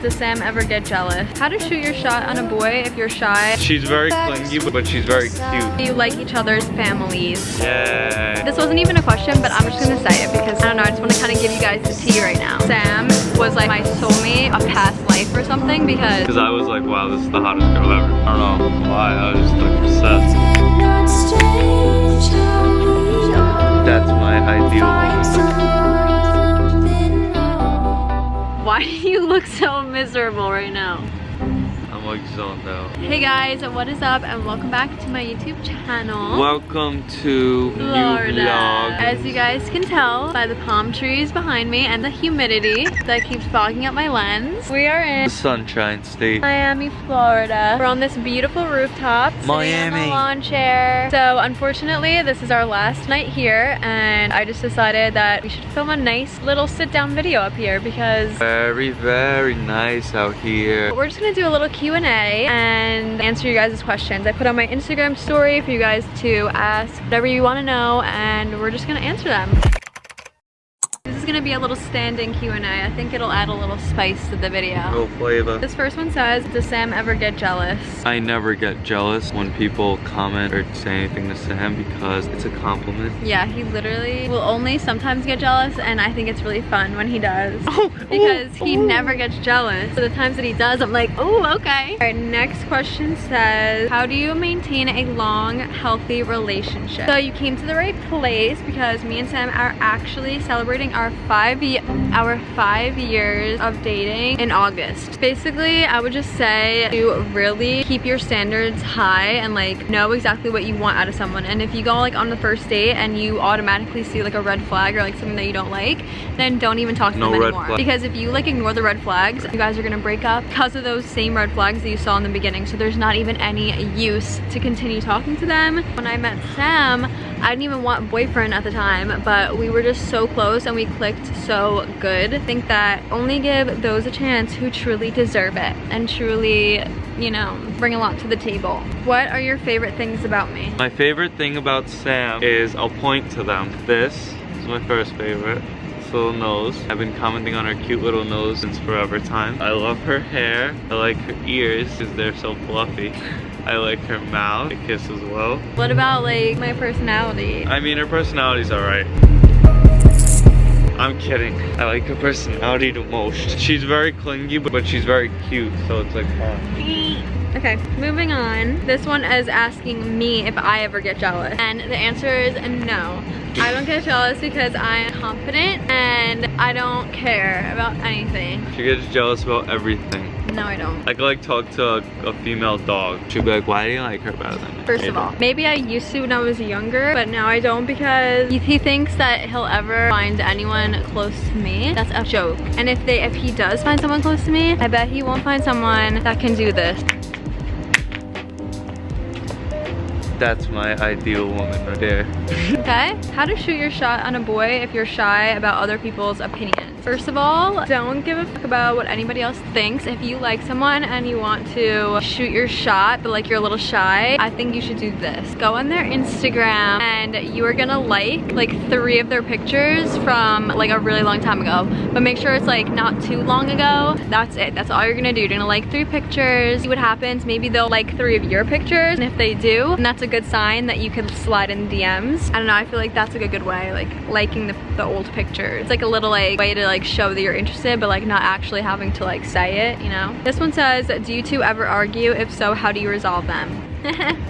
does Sam ever get jealous? How to shoot your shot on a boy if you're shy. She's very clingy, but she's very cute. Do you like each other's families? Yeah. This wasn't even a question, but I'm just gonna say it because I don't know, I just want to kind of give you guys the tea right now. Sam was like my soulmate, a past life or something, because I was like, wow, this is the hottest girl ever. I don't know why, I was just like obsessed. That's my ideal woman. Why do you look so miserable right now? I'm like zoned out. Hey guys, what is up and welcome back to my YouTube channel. Welcome to Florida. new vlog. As you guys can tell by the palm trees behind me and the humidity that keeps fogging up my lens, we are in The Sunshine State. Miami, Florida. We're on this beautiful rooftop, sitting on the lawn chair. So unfortunately, this is our last night here and I just decided that we should film a nice little sit-down video up here because Very, very nice out here. we're just gonna do a little Q&A and answer you guys' questions. I put on my Instagram story for you guys to ask whatever you want to know and we're just gonna answer them. This is gonna be a little standing Q&A. I think it'll add a little spice to the video. Little flavor. This first one says, does Sam ever get jealous? I never get jealous when people comment or say anything to Sam because it's a compliment. Yeah, he literally will only sometimes get jealous and I think it's really fun when he does. Because he never gets jealous. So the times that he does, I'm like, oh, okay. All right, next question says, how do you maintain a long, healthy relationship? So you came to the right place because me and Sam are actually celebrating our 5 years of dating in August. Basically, I would just say to really keep your standards high and like know exactly what you want out of someone. And if you go like on the first date and you automatically see like a red flag or like something that you don't like, then don't even talk to them anymore. Because if you like ignore the red flags, you guys are gonna break up because of those same red flags that you saw in the beginning. So there's not even any use to continue talking to them. When I met Sam, I didn't even want a boyfriend at the time, but we were just so close and we clicked so good. I think that only give those a chance who truly deserve it and truly, you know, bring a lot to the table. What are your favorite things about me? My favorite thing about Sam is I'll point to them. This is my first favorite. This little nose. I've been commenting on her cute little nose since forever time. I love her hair. I like her ears because they're so fluffy. I like her mouth. I kiss as well. What about like my personality? I mean, her personality's alright. I'm kidding. I like her personality the most. She's very clingy, but she's very cute, so it's like fun. Okay, moving on. This one is asking me if I ever get jealous. And the answer is no. I don't get jealous because I'm confident and I don't care about anything. She gets jealous about everything. No, I don't. I could like talk to a female dog. She'd be like, why do you like her better than me? First of all, maybe I used to when I was younger, but now I don't because he thinks that he'll ever find anyone close to me. That's a joke. And if he does find someone close to me, I bet he won't find someone that can do this. That's my ideal woman right there. Okay, how to shoot your shot on a boy if you're shy about other people's opinions. First of all, don't give a fuck about what anybody else thinks. If you like someone and you want to shoot your shot, but like you're a little shy, I think you should do this. Go on their Instagram and you are gonna like 3 of their pictures from like a really long time ago. But make sure it's like not too long ago. That's it, that's all you're gonna do. You're gonna like 3 pictures, see what happens. Maybe they'll like 3 of your pictures, and if they do, then that's a good sign that you can slide in DMs. I don't know, I feel like that's like a good way, like liking the old pictures. It's like a little like way to like show that you're interested, but like not actually having to like say it, you know? This one says, do you two ever argue? If so, how do you resolve them?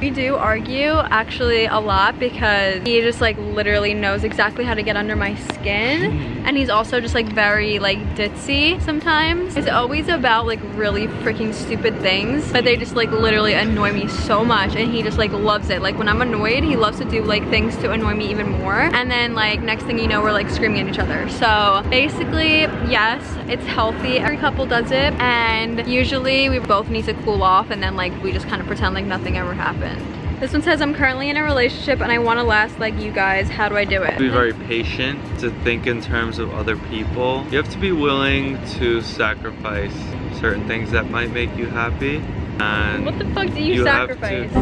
We do argue actually a lot because he just like literally knows exactly how to get under my skin, and he's also just like very like ditzy sometimes. It's always about like really freaking stupid things, but they just like literally annoy me so much, and he just like loves it. Like when I'm annoyed, he loves to do like things to annoy me even more, and then like next thing you know, we're like screaming at each other. So basically, yes, it's healthy. Every couple does it, and usually we both need to cool off, and then like we just kind of pretend like nothing ever happened. This one says, I'm currently in a relationship and I want to last like you guys. How do I do it? Be very patient, to think in terms of other people. You have to be willing to sacrifice certain things that might make you happy. And what the fuck do you sacrifice?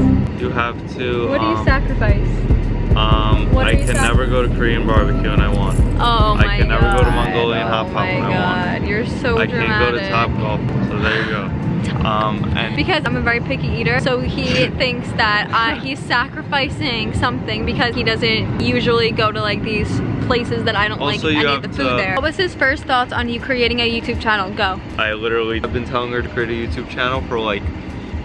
You have to what do you sacrifice? I can never go to Korean barbecue and I want. Oh my god. I can never go to Mongolian hot pot and I want. Oh my god, you're so dramatic. I can't go to Topgolf, so there you go. And because I'm a very picky eater, so he thinks that he's sacrificing something because he doesn't usually go to like these places that I don't like any of the food there. What was his first thoughts on you creating a YouTube channel? Go. I've been telling her to create a YouTube channel for like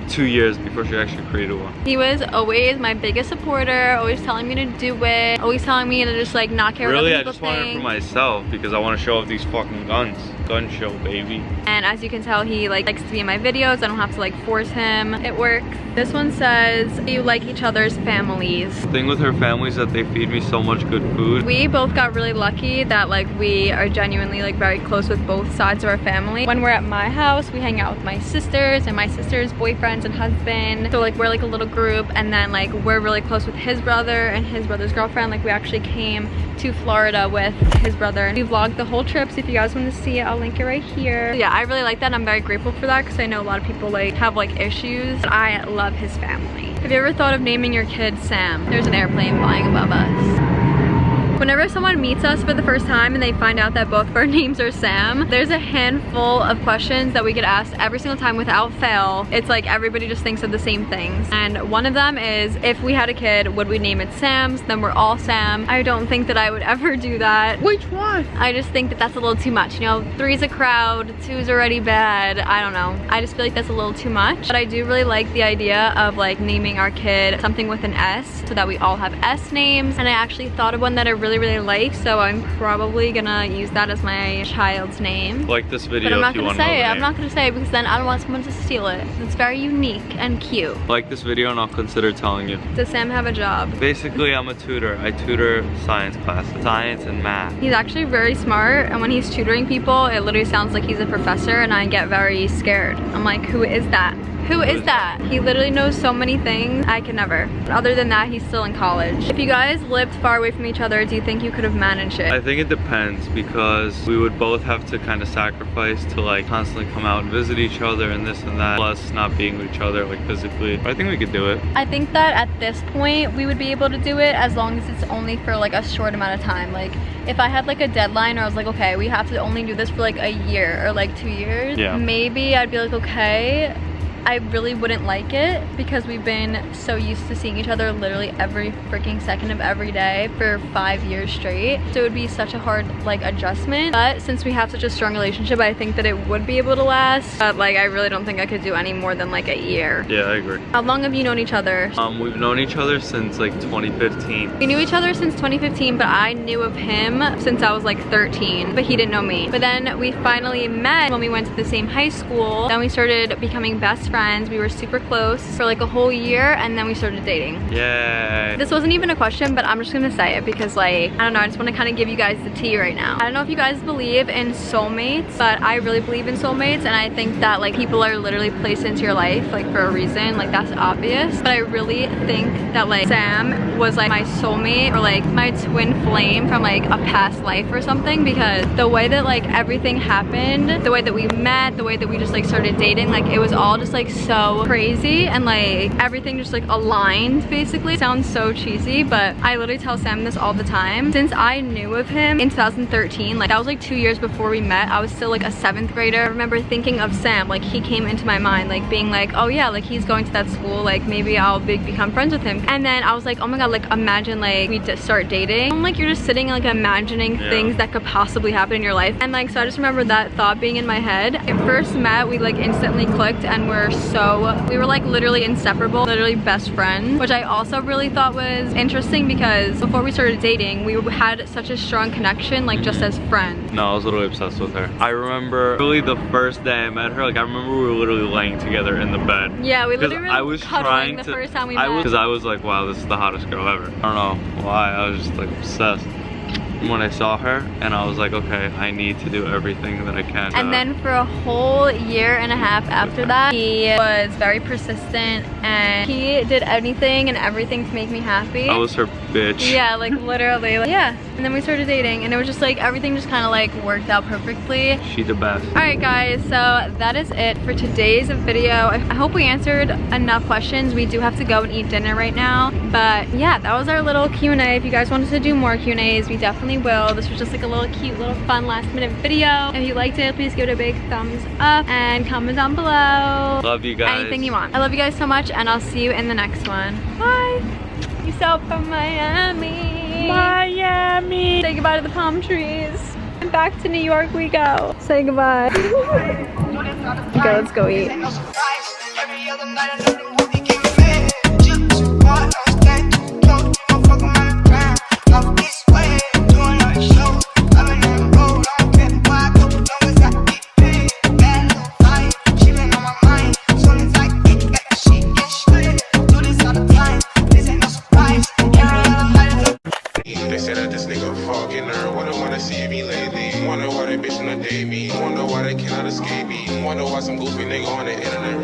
2 years before she actually created one. He was always my biggest supporter, always telling me to do it, always telling me to just like not care what other people think. Really, I just want it for myself because I want to show off these fucking guns. Gun show, baby. And as you can tell, he like likes to be in my videos. I don't have to like force him. It works. This one says, you like each other's families. The thing with her family is that they feed me so much good food. We both got really lucky that like we are genuinely like very close with both sides of our family. When we're at my house, we hang out with my sisters and my sister's boyfriends and husband. So like we're like a little group, and then like we're really close with his brother and his brother's girlfriend. Like we actually came to Florida with his brother. We vlogged the whole trip, so if you guys want to see it, I'll link it right here. Yeah, I really like that. I'm very grateful for that because I know a lot of people like have like issues. But I love his family. Have you ever thought of naming your kid Sam? There's an airplane flying above us. Whenever someone meets us for the first time and they find out that both of our names are Sam, there's a handful of questions that we get asked every single time without fail. It's like everybody just thinks of the same things. And one of them is, if we had a kid, would we name it Sam's? Then we're all Sam. I don't think that I would ever do that. Which one? I just think that that's a little too much. You know, 3's a crowd, 2's already bad. I don't know. I just feel like that's a little too much. But I do really like the idea of like naming our kid something with an S so that we all have S names. And I actually thought of one that I really like, so I'm probably gonna use that as my child's name. Like this video. But I'm not if you gonna want say to it. I'm not gonna say it because then I don't want someone to steal it. It's very unique and cute. Like this video and I'll consider telling you. Does Sam have a job? Basically, I'm a tutor. I tutor science classes, science and math. He's actually very smart, and when he's tutoring people, it literally sounds like he's a professor, and I get very scared. I'm like, who is that? Who is that? He literally knows so many things. I can never. Other than that, he's still in college. If you guys lived far away from each other, do you think you could have managed it? I think it depends, because we would both have to kind of sacrifice to like constantly come out and visit each other and this and that, plus not being with each other like physically. But I think we could do it. I think that at this point, we would be able to do it as long as it's only for like a short amount of time. Like if I had like a deadline, or I was like, okay, we have to only do this for like a year or like 2 years, maybe I'd be like, okay. I really wouldn't like it because we've been so used to seeing each other literally every freaking second of every day for 5 years straight. So it would be such a hard like adjustment. But since we have such a strong relationship, I think that it would be able to last. But like I really don't think I could do any more than like a year. Yeah, I agree. How long have you known each other? We've known each other since like 2015. We knew each other since 2015, but I knew of him since I was like 13, but he didn't know me. But then we finally met when we went to the same high school. Then we started becoming best friends. We were super close for like a whole year, and then we started dating. Yay. This wasn't even a question, but I'm just gonna say it because like, I don't know, I just want to kind of give you guys the tea right now. I don't know if you guys believe in soulmates, but I really believe in soulmates, and I think that like people are literally placed into your life like for a reason. Like that's obvious, but I really think that like Sam was like my soulmate, or like my twin flame from like a past life or something, because the way that like everything happened, the way that we met, the way that we just like started dating, like it was all just like so crazy, and like everything just like aligned basically. Sounds so cheesy, but I literally tell Sam this all the time. Since I knew of him in 2013, like that was like 2 years before we met, I was still like a 7th grader. I remember thinking of Sam, like he came into my mind, like being like, oh yeah, like he's going to that school, like maybe I'll become friends with him. And then I was like, oh my god, like imagine like we just start dating. I'm like, you're just sitting like imagining things that could possibly happen in your life. And like, so I just remember that thought being in my head. At first met, we like instantly clicked, and we were like literally inseparable, literally best friends, which I also really thought was interesting because before we started dating, we had such a strong connection, like just as friends. No, I was literally obsessed with her. I remember really the first day I met her, like I remember we were literally laying together in the bed. Yeah, we literally I was cuddling the first time we met. Because I was like, wow, this is the hottest girl ever. I don't know why, I was just like obsessed when I saw her, and I was like, okay, I need to do everything that I can. And then for a whole year and a half after that, he was very persistent, and he did anything and everything to make me happy. I was her bitch. Yeah, like literally. Like, yeah. and then we started dating, and it was just like everything just kind of like worked out perfectly. She the best. Alright guys, so that is it for today's video. I hope we answered enough questions. We do have to go and eat dinner right now, but yeah, that was our little Q&A. If you guys wanted to do more Q&As, we definitely will. This was just like a little cute, little fun last minute video. If you liked it, please give it a big thumbs up and comment down below. Love you guys. Anything you want. I love you guys so much, and I'll see you in the next one. Bye. Peace out from Miami. Miami. Say goodbye to the palm trees. And back to New York we go. Say goodbye. Okay, let's go eat. They said that this nigga fucking her. Wanna see me lately. Wonder why they bitch wanna date me. Wonder why they cannot escape me. Wonder why some goofy nigga on the internet